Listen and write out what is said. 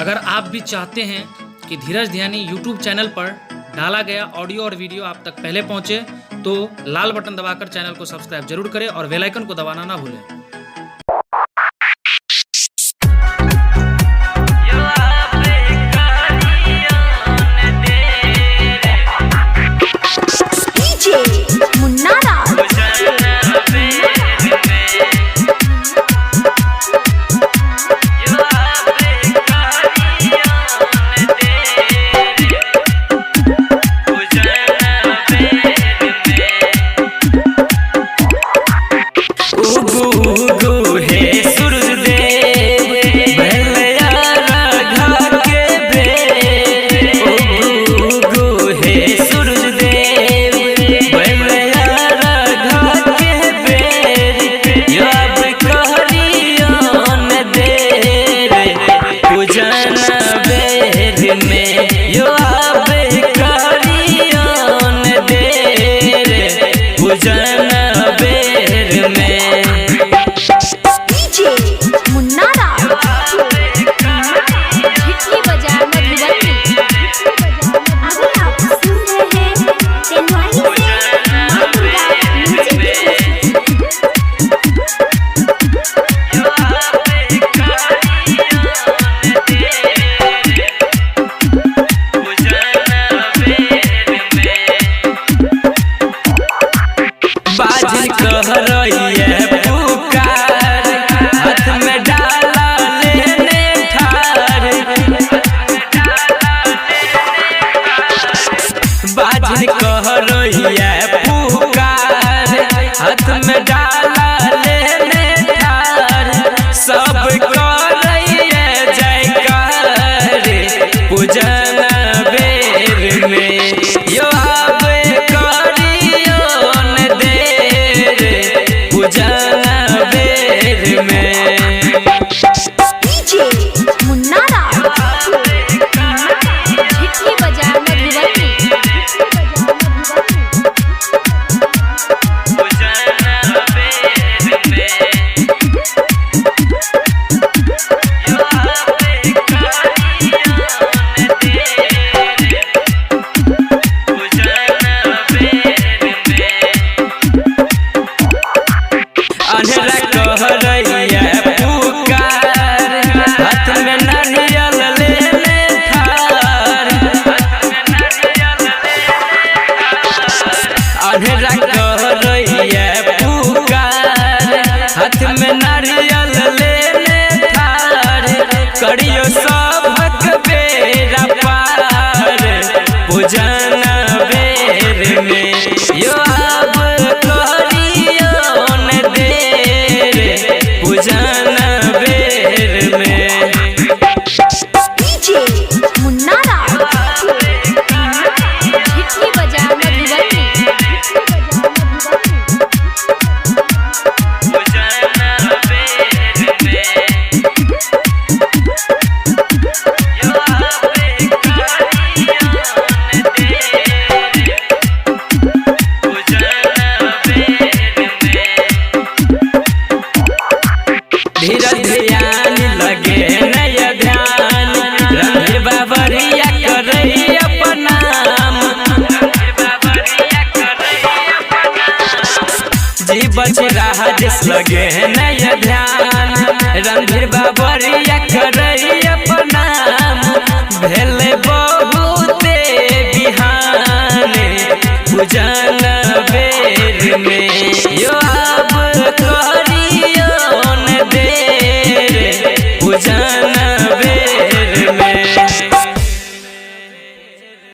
अगर आप भी चाहते हैं कि धीरज ध्यानी यूट्यूब चैनल पर डाला गया ऑडियो और वीडियो आप तक पहले पहुंचे तो लाल बटन दबाकर चैनल को सब्सक्राइब जरूर करें और बेल आइकन को दबाना ना भूलें। हाथ में डाला लेने ठार सब करइए जयकार पूजन बेर में यो आवे करियो न देर पूजन बेर में। डीजे मुन्ना राव झिटली बाजार मधुबनी। हाथ में नारियल लेने ठार करियो सबक बेरा पार पूजन बेर में यो अब करियो न देर पूजन बेर में। डीजे मुन्ना राव झिटली बाजार मधुबनी। धीरज ध्यान लगे नय ध्यान रणधीर बाबरिया करई अपना जी बच रहा जिस लगे नय ध्यान रणधीर बाबरिया करई अपना भेले बहुते बिहान पूजन बेर में यो अब